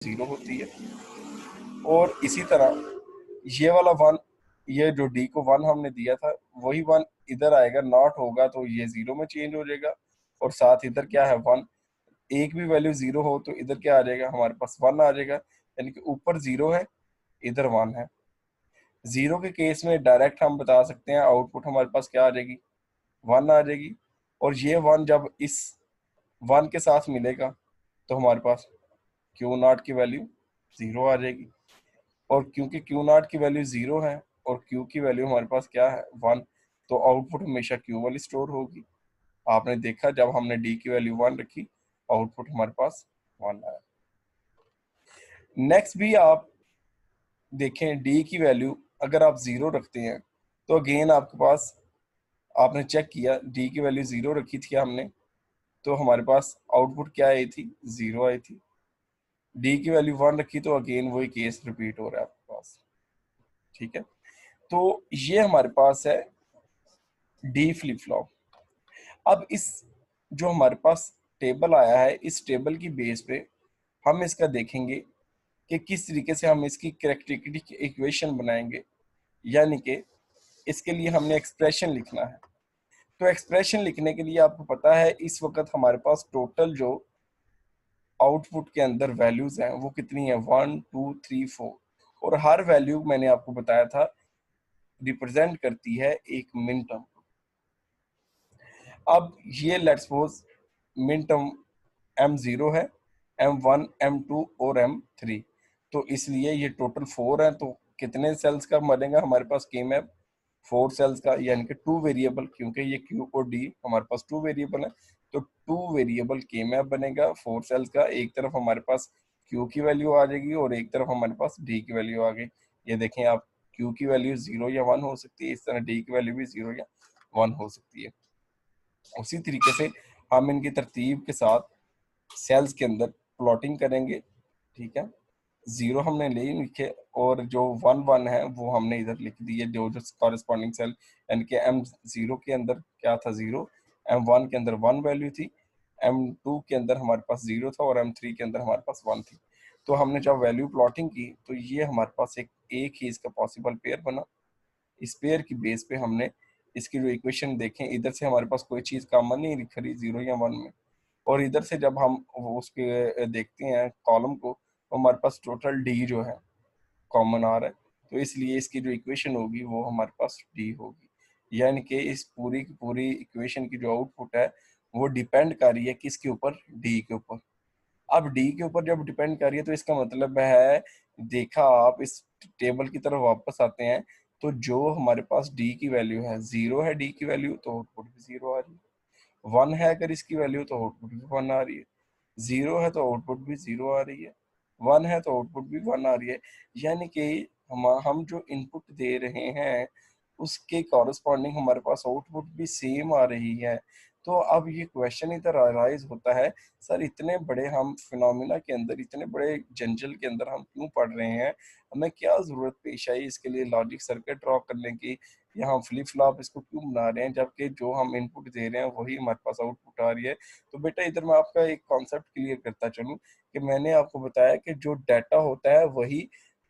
0 होती है। और इसी तरह ये वाला 1, ये जो डी को 1 हमने दिया था वही 1 इधर आएगा, नॉट होगा तो ये 0 में चेंज हो जाएगा। और साथ इधर क्या है 1, एक भी वैल्यू 0 हो तो इधर क्या आ जाएगा, हमारे पास 1 आ जाएगा। यानी कि ऊपर 0 है, इधर 1 है। 0 के केस में डायरेक्ट हम बता सकते हैं आउटपुट हमारे पास क्या आ जाएगी, 1 आ जाएगी। और ये 1 जब इस 1 के साथ मिलेगा तो हमारे पास क्यू नॉट की वैल्यू 0 आ जाएगी। और क्योंकि क्यू नॉट की वैल्यू 0 है और क्यू की वैल्यू हमारे पास क्या है 1, तो आउटपुट हमेशा क्यू वाली स्टोर होगी। आपने देखा जब हमने डी की वैल्यू 1 रखी, आउटपुट हमारे पास 1 आया। नेक्स्ट भी आप देखें, डी की वैल्यू अगर आप 0 रखते हैं तो अगेन आपके पास, आपने चेक किया डी की वैल्यू 0 रखी थी हमने, तो हमारे पास आउटपुट क्या आई थी, 0 आई थी। डी की वैल्यू 1 रखी तो अगेन वही केस रिपीट हो रहा है आपके पास। ठीक है, तो ये हमारे पास है डी फ्लिप फ्लॉप। अब इस जो हमारे पास टेबल आया है, इस टेबल की बेस पे हम इसका देखेंगे कि किस तरीके से हम इसकी कैरेक्टरिस्टिक इक्वेशन बनाएंगे। यानी कि इसके लिए हमने एक्सप्रेशन लिखना है। तो एक्सप्रेशन लिखने के लिए आपको पता है इस वक्त हमारे पास टोटल जो आउटपुट के अंदर वैल्यूज हैं वो कितनी है, 1 2 3 4। और हर वैल्यू मैंने आपको बताया था रिप्रेजेंट करती है एक मिन टर्म। अब ये let's suppose min term M0 है, M1 M2 और M3। तो इसलिए ये टोटल 4 है। तो कितने सेल्स का बनेगा हमारे पास के मैप, 4 सेल्स का, यानी कि 2 वेरिएबल, क्योंकि ये Q और D हमारे पास 2 वेरिएबल है। तो 2 वेरिएबल के मैप बनेगा 4 सेल्स का। एक तरफ हमारे पास Q की वैल्यू आ जाएगी और एक तरफ हमारे पास D की वैल्यू आ गई। ये देखें आप, Q की वैल्यू 0 या 1 हो सकती है, इस तरह D की वैल्यू भी 0 या 1 हो सकती है। उसी तरीके से हम इनकी तरतीब के साथ सेल्स के अंदर प्लॉटिंग करेंगे। ठीक है, 0 हमने ले लिखे और जो 1 1 है वो हमने इधर लिख दी है, जो जो कॉरेस्पॉन्डिंग सेल, यानी कि M0 के अंदर क्या था 0, M1 के अंदर 1 वैल्यू थी, M2 के अंदर हमारे पास 0 था और M3 के अंदर हमारे पास 1 थी। तो हमने जब वैल्यू प्लॉटिंग की तो ये हमारे पास एक ही इसका पॉसिबल पेयर बना। इस पेयर की बेस पे हमने इसकी जो इक्वेशन देखें, इधर से हमारे पास कोई चीज़ कॉमन नहीं दिख रही 0 या 1 में, और इधर से जब हम वो उसके देखते हैं कॉलम को तो हमारे पास टोटल डी जो है कॉमन आ रहा है। तो इसलिए इसकी जो इक्वेशन होगी वो हमारे पास डी होगी। यानी कि इस पूरी की पूरी इक्वेशन की जो आउटपुट है वो डिपेंड कर रही है किसके ऊपर, डी के ऊपर। अब डी के ऊपर जब डिपेंड कर रही है तो इसका मतलब है, देखा आप इस टेबल की तरफ वापस आते हैं तो जो हमारे पास डी की वैल्यू है, 0 है डी की वैल्यू तो आउटपुट भी 0 आ रही है। 1 है अगर इसकी वैल्यू तो आउटपुट भी 1 आ रही है। 0 है तो आउटपुट भी 0 आ रही है। 1 है तो आउटपुट भी 1 आ रही है। यानी कि हम जो इनपुट दे रहे हैं उसके कॉरस्पॉन्डिंग हमारे पास आउटपुट भी सेम आ रही है। तो अब ये क्वेश्चन इधर अराइज होता है, सर इतने बड़े हम फिनोमिना के अंदर, इतने बड़े जंजल के अंदर हम क्यों पढ़ रहे हैं, हमें क्या ज़रूरत पेश आई इसके लिए लॉजिक सर्किट ड्रॉ करने की, या हम फ्लिप फ्लॉप इसको क्यों बना रहे हैं, जबकि जो हम इनपुट दे रहे हैं वही हमारे पास आउटपुट आ रही है। तो बेटा इधर मैं आपका एक कॉन्सेप्ट क्लियर करता चलूँ कि मैंने आपको बताया कि जो डाटा होता है वही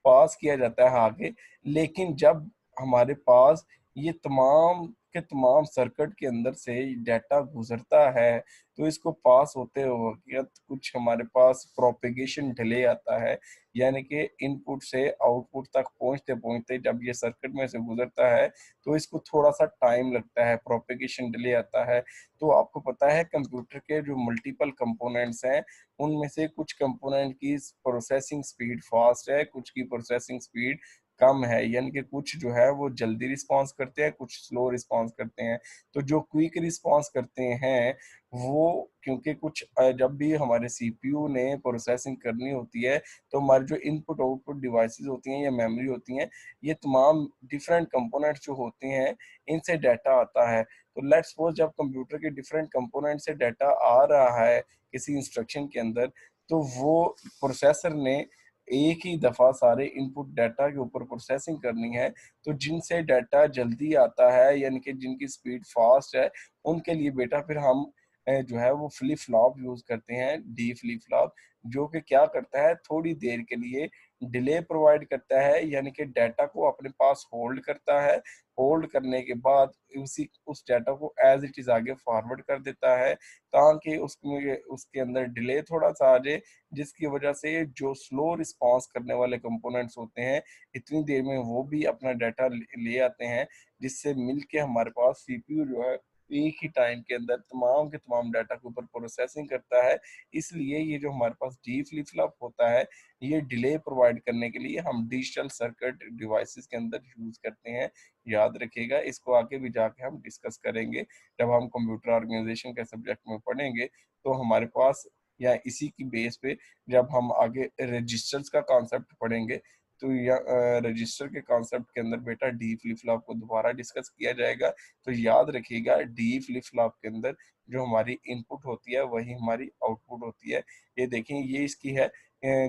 पास किया जाता है आगे, लेकिन जब हमारे पास ये तमाम के तमाम सर्किट के अंदर से डाटा गुजरता है तो इसको पास होते वक्त कुछ हमारे पास प्रोपेगेशन डिले आता है। यानी कि इनपुट से आउटपुट तक पहुंचते पहुंचते जब ये सर्किट में से गुजरता है तो इसको थोड़ा सा टाइम लगता है, प्रोपेगेशन डिले आता है। तो आपको पता है कंप्यूटर के जो मल्टीपल कंपोनेंट्स हैं उनमें से कुछ कंपोनेंट की प्रोसेसिंग स्पीड फास्ट है, कुछ की प्रोसेसिंग स्पीड कम है। यानी कि कुछ जो है वो जल्दी रिस्पॉन्स करते हैं, कुछ स्लो रिस्पॉन्स करते हैं। तो जो क्विक रिस्पॉन्स करते हैं वो, क्योंकि कुछ जब भी हमारे सीपीयू ने प्रोसेसिंग करनी होती है तो हमारे जो इनपुट आउटपुट डिवाइसेस होती हैं या मेमोरी होती हैं, ये तमाम डिफरेंट कंपोनेंट्स जो होते हैं इनसे डाटा आता है। तो लेट्स सपोज जब कंप्यूटर के डिफरेंट कंपोनेंट से डाटा आ रहा है किसी इंस्ट्रक्शन के अंदर, तो वो प्रोसेसर ने एक ही दफ़ा सारे इनपुट डाटा के ऊपर प्रोसेसिंग करनी है। तो जिनसे डाटा जल्दी आता है यानी कि जिनकी स्पीड फास्ट है उनके लिए बेटा फिर हम जो है वो फ्लिप फ्लॉप यूज करते हैं, डी फ्लिप फ्लॉप, जो कि क्या करता है, थोड़ी देर के लिए डिले प्रोवाइड करता है, यानी कि डाटा को अपने पास होल्ड करता है। होल्ड करने के बाद उसी उस डाटा को एज इट इज आगे फॉरवर्ड कर देता है, ताकि उसमें उसके अंदर डिले थोड़ा सा आ जाए, जिसकी वजह से जो स्लो रिस्पॉन्स करने वाले कंपोनेंट्स होते हैं, इतनी देर में वो भी अपना डाटा ले आते हैं, जिससे मिलके हमारे पास सीपीयू जो है एक ही टाइम के अंदर तमाम के तमाम डाटा के ऊपर प्रोसेसिंग करता है। इसलिए ये जो हमारे पास डी फ्लिप फ्लॉप होता है, ये डिले प्रोवाइड करने के लिए हम डिजिटल सर्किट डिवाइसेस के अंदर यूज करते हैं। याद रखिएगा, इसको आगे भी जाके हम डिस्कस करेंगे जब हम कंप्यूटर ऑर्गेनाइजेशन के सब्जेक्ट में पढ़ेंगे। तो हमारे पास या इसी की बेस पे जब हम आगे रजिस्टर्स का कॉन्सेप्ट पढ़ेंगे, तो या रजिस्टर के कॉन्सेप्ट के अंदर बेटा डी फ्लिप फ्लॉप को दोबारा डिस्कस किया जाएगा। तो याद रखिएगा, डी फ्लिप फ्लॉप के अंदर जो हमारी इनपुट होती है वही हमारी आउटपुट होती है। ये देखें, ये इसकी है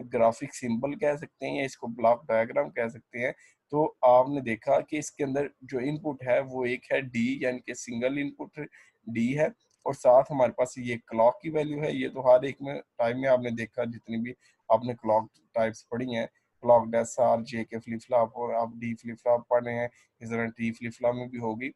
ग्राफिक सिंबल कह सकते हैं या इसको ब्लॉक डायग्राम कह सकते हैं। तो आपने देखा कि इसके अंदर जो इनपुट है वो एक है डी, यानी कि सिंगल इनपुट डी है, और साथ हमारे पास ये क्लॉक की वैल्यू है। ये तो हर एक में टाइम में आपने देखा, जितनी भी आपने क्लॉक टाइप्स पढ़ी हैं, क्लॉक एसआर, जे के फ्लिप फ्लॉप, और आप डी फ्लिप फ्लॉप पढ़ रहे हैं, इस तरह टी फ्लिप फ्लॉप में भी होगी।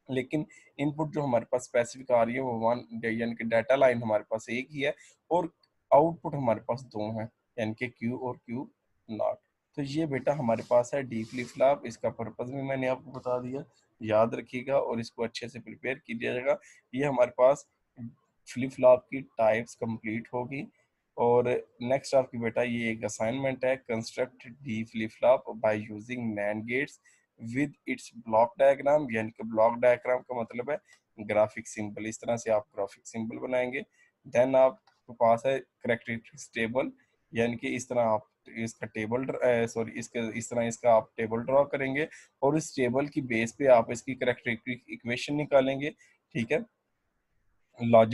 लेकिन इनपुट जो हमारे पास स्पेसिफिक आ रही है वो वन, यानी कि डाटा लाइन हमारे पास एक ही है, और आउटपुट हमारे पास दो हैं, यानी कि क्यू और क्यू नॉट। तो ये बेटा हमारे पास है डी फ्लिप फ्लॉप, इसका पर्पज भी मैंने आपको बता दिया, याद रखिएगा और इसको अच्छे से प्रिपेयर कीजिएगा। ये हमारे पास फ्लिप फ्लॉप की टाइप्स कंप्लीट होगी। और नेक्स्ट आपकी बेटा ये एक असाइनमेंट है, construct D flip flop by using NAND gates with its block diagram, यानी कि ब्लॉक डायग्राम का मतलब है ग्राफिक सिंबल। इस तरह से आप ग्राफिक सिंबल बनाएंगे। देन आपके पास है करेक्टरिस्टिक्स टेबल, यानी कि इस तरह आप इसका टेबल सॉरी इसके इस तरह इसका आप टेबल ड्रॉ करेंगे, और इस टेबल की बेस पे आप इसकी करेक्टरिस्टिक इक्वेशन निकालेंगे। ठीक है, लॉजिक